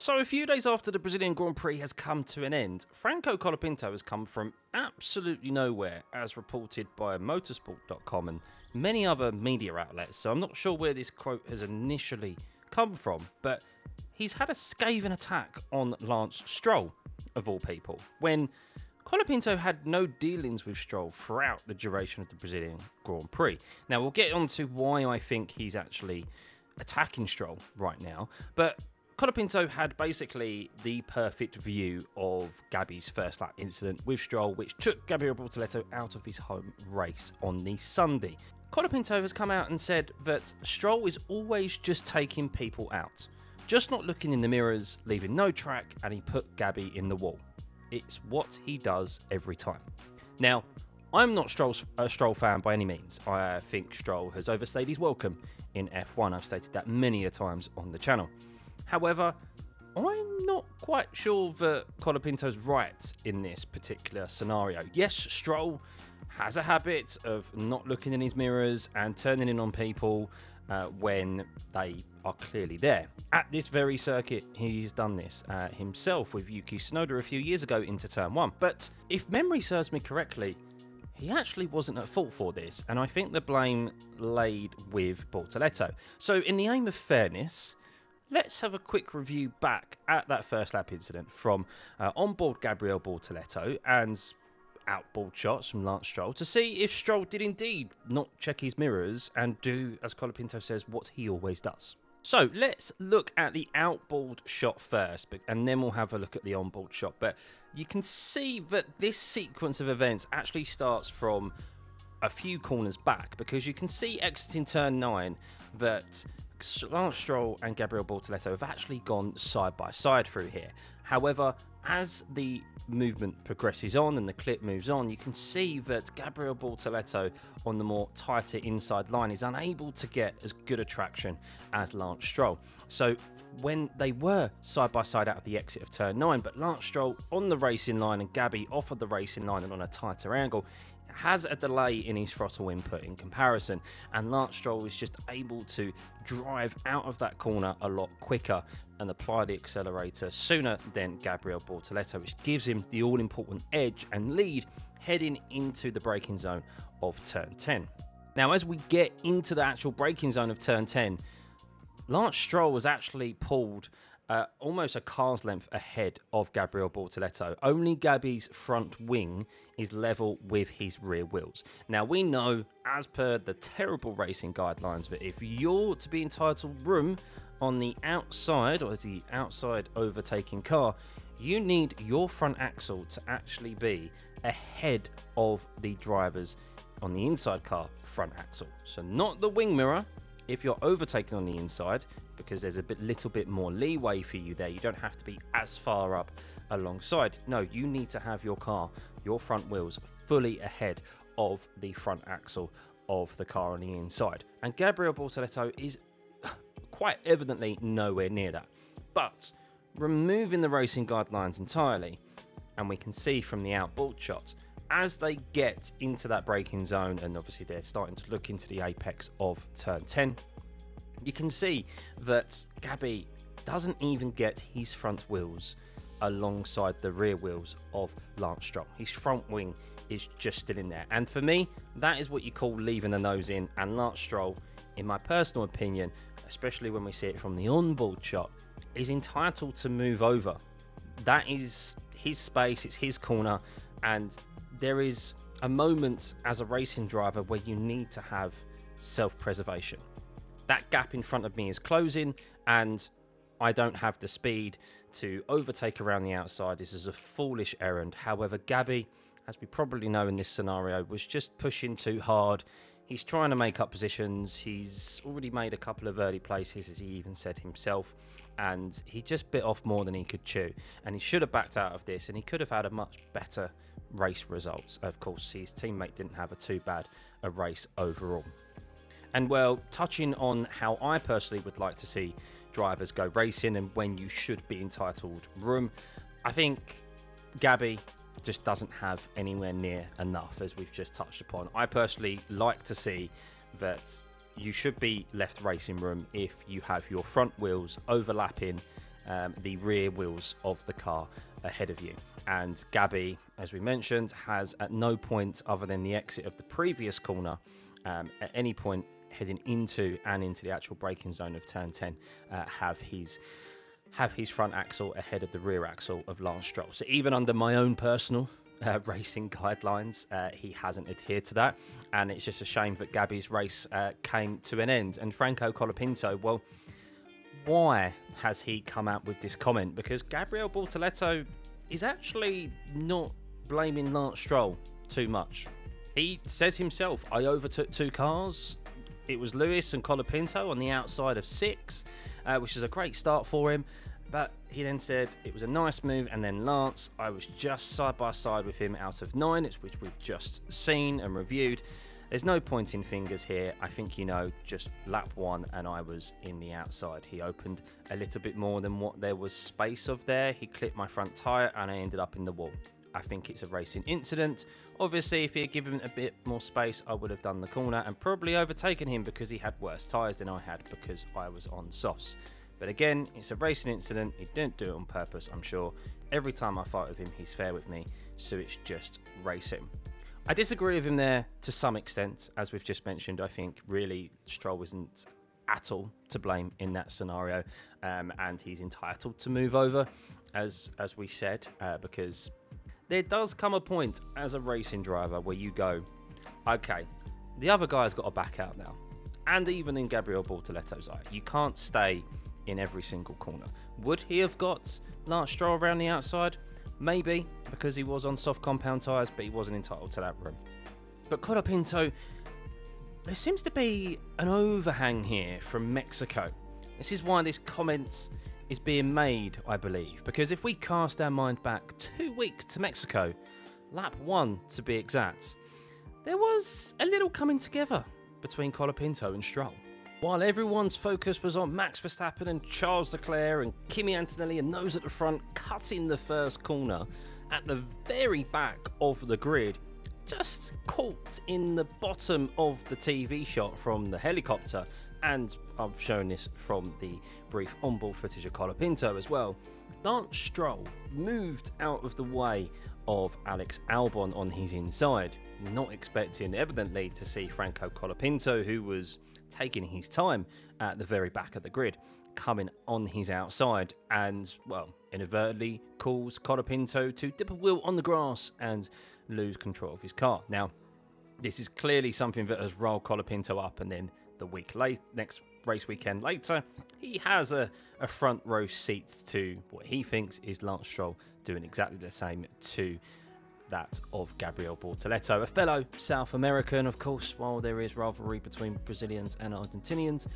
So a few days after the Brazilian Grand Prix has come to an end, Franco Colapinto has come from absolutely nowhere, as reported by motorsport.com and many other media outlets. So I'm not sure where this quote has initially come from, but he's had a scathing attack on Lance Stroll, of all people, when Colapinto had no dealings with Stroll throughout the duration of the Brazilian Grand Prix. Now, we'll get on to why I think he's actually attacking Stroll right now, but Colapinto had basically the perfect view of Gabby's first lap incident with Stroll, which took Gabriel Bortoleto out of his home race on the Sunday. Colapinto has come out and said that Stroll is always just taking people out, just not looking in the mirrors, leaving no track, and he put Gabby in the wall. It's what he does every time. Now, I'm not a Stroll fan by any means. I think Stroll has overstayed his welcome in F1. I've stated that many a times on the channel. However, I'm not quite sure that Colapinto's right in this particular scenario. Yes, Stroll has a habit of not looking in his mirrors and turning in on people when they are clearly there. At this very circuit, he's done this himself with Yuki Tsunoda a few years ago into Turn 1. But if memory serves me correctly, he actually wasn't at fault for this, and I think the blame laid with Bortoleto. So in the aim of fairness, let's have a quick review back at that first lap incident from onboard Gabriel Bortoleto and outboard shots from Lance Stroll to see if Stroll did indeed not check his mirrors and do, as Colapinto says, what he always does. So let's look at the outboard shot first, and then we'll have a look at the onboard shot. But you can see that this sequence of events actually starts from a few corners back, because you can see exiting turn 9 that Lance Stroll and Gabriel Bortoleto have actually gone side by side through here. However, as the movement progresses on and the clip moves on, you can see that Gabriel Bortoleto on the more tighter inside line is unable to get as good a traction as Lance Stroll. So when they were side by side out of the exit of turn 9, but Lance Stroll on the racing line and Gabby off of the racing line and on a tighter angle, has a delay in his throttle input in comparison, and Lance Stroll is just able to drive out of that corner a lot quicker and apply the accelerator sooner than Gabriel Bortoleto, which gives him the all-important edge and lead heading into the braking zone of turn 10. Now, as we get into the actual braking zone of turn 10, Lance Stroll was actually pulled almost a car's length ahead of Gabriel Bortoleto. Only Gabby's front wing is level with his rear wheels. Now, we know, as per the terrible racing guidelines, that if you're to be entitled room on the outside, or the outside overtaking car, you need your front axle to actually be ahead of the driver's on the inside car front axle. So not the wing mirror if you're overtaking on the inside, because there's a little bit more leeway for you there. You don't have to be as far up alongside. No, you need to have your car, your front wheels, fully ahead of the front axle of the car on the inside. And Gabriel Bortoleto is quite evidently nowhere near that. But removing the racing guidelines entirely, and we can see from the outboard shots, as they get into that braking zone, and obviously they're starting to look into the apex of turn 10, you can see that Gabby doesn't even get his front wheels alongside the rear wheels of Lance Stroll. His front wing is just still in there. And for me, that is what you call leaving the nose in. And Lance Stroll, in my personal opinion, especially when we see it from the onboard shot, is entitled to move over. That is his space, it's his corner, and there is a moment as a racing driver where you need to have self-preservation. That gap in front of me is closing, and I don't have the speed to overtake around the outside. This is a foolish errand. However, Gabby, as we probably know in this scenario, was just pushing too hard. He's trying to make up positions. He's already made a couple of early places, as he even said himself, and he just bit off more than he could chew. And he should have backed out of this, and he could have had a much better race results. Of course, his teammate didn't have a too bad a race overall. And well, touching on how I personally would like to see drivers go racing and when you should be entitled room, I think Gabby just doesn't have anywhere near enough, as we've just touched upon. I personally like to see that you should be left racing room if you have your front wheels overlapping the rear wheels of the car ahead of you. And Gabby, as we mentioned, has at no point other than the exit of the previous corner at any point heading into the actual braking zone of turn 10 have his front axle ahead of the rear axle of Lance Stroll. So even under my own personal racing guidelines, he hasn't adhered to that, and it's just a shame that Gabby's race came to an end. And Franco Colapinto, well, why has he come out with this comment? Because Gabriel Bortoleto is actually not blaming Lance Stroll too much. He says himself, I overtook 2 cars. It was Lewis and Colapinto on the outside of 6, which is a great start for him. But he then said it was a nice move, and then Lance, I was just side by side with him out of 9, which we've just seen and reviewed. There's no pointing fingers here. I think, just lap 1 and I was in the outside. He opened a little bit more than what there was space of there. He clipped my front tyre and I ended up in the wall. I think it's a racing incident. Obviously, if he had given a bit more space, I would have done the corner and probably overtaken him because he had worse tyres than I had because I was on softs. But again, it's a racing incident. He didn't do it on purpose, I'm sure. Every time I fight with him, he's fair with me, so it's just racing. I disagree with him there to some extent. As we've just mentioned, I think really Stroll isn't at all to blame in that scenario, and he's entitled to move over, as we said, because there does come a point as a racing driver where you go, okay, the other guy's got to back out now. And even in Gabriel Bortoleto's eye, you can't stay in every single corner. Would he have got Lance Stroll around the outside? Maybe, because he was on soft compound tyres, but he wasn't entitled to that room. But Colapinto, there seems to be an overhang here from Mexico. This is why this comment is being made, I believe, because if we cast our mind back 2 weeks to Mexico, lap 1 to be exact, there was a little coming together between Colapinto and Stroll. While everyone's focus was on Max Verstappen and Charles Leclerc and Kimi Antonelli and those at the front cutting the first corner at the very back of the grid, just caught in the bottom of the TV shot from the helicopter, and I've shown this from the brief onboard footage of Colapinto as well, Lance Stroll moved out of the way of Alex Albon on his inside, not expecting evidently to see Franco Colapinto, who was taking his time at the very back of the grid, coming on his outside and, well, inadvertently cause Colapinto to dip a wheel on the grass and lose control of his car. Now, this is clearly something that has rolled Colapinto up, and then next race weekend later, he has a front row seat to what he thinks is Lance Stroll doing exactly the same to that of Gabriel Bortoleto, a fellow South American. Of course, while there is rivalry between Brazilians and Argentinians,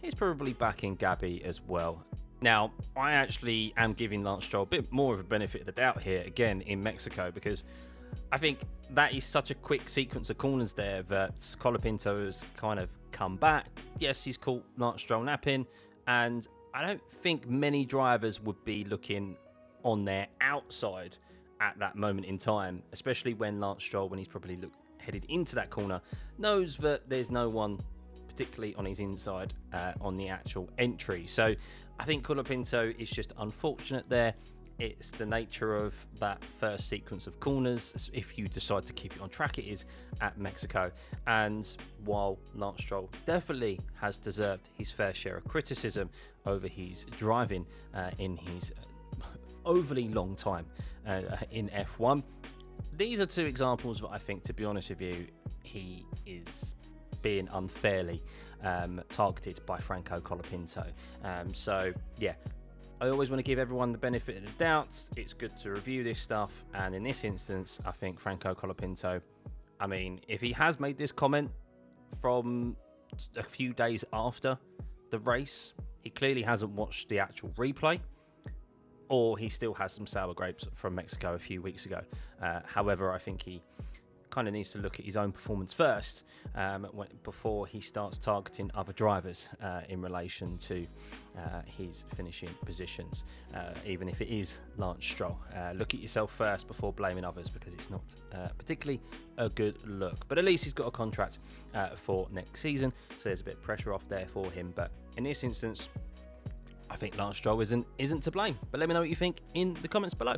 he's probably backing Gabby as well. Now, I actually am giving Lance Stroll a bit more of a benefit of the doubt here, again, in Mexico, because I think that is such a quick sequence of corners there that Colapinto has kind of come back. Yes, he's caught Lance Stroll napping, and I don't think many drivers would be looking on their outside at that moment in time, especially when Lance Stroll, when he's probably headed into that corner, knows that there's no one particularly on his inside on the actual entry. So I think Colapinto is just unfortunate there. It's the nature of that first sequence of corners. If you decide to keep it on track, it is at Mexico. And while Lance Stroll definitely has deserved his fair share of criticism over his driving in his overly long time in F1, these are 2 examples that I think, to be honest with you, he is being unfairly targeted by Franco Colapinto. So yeah, I always want to give everyone the benefit of the doubt. It's good to review this stuff, and in this instance, I think Franco Colapinto, I mean, if he has made this comment from a few days after the race, he clearly hasn't watched the actual replay, or he still has some sour grapes from Mexico a few weeks ago. However, I think he kind of needs to look at his own performance first before he starts targeting other drivers in relation to his finishing positions, even if it is Lance Stroll. Look at yourself first before blaming others, because it's not particularly a good look. But at least he's got a contract for next season, so there's a bit of pressure off there for him. But in this instance, I think Lance Stroll isn't to blame. But let me know what you think in the comments below.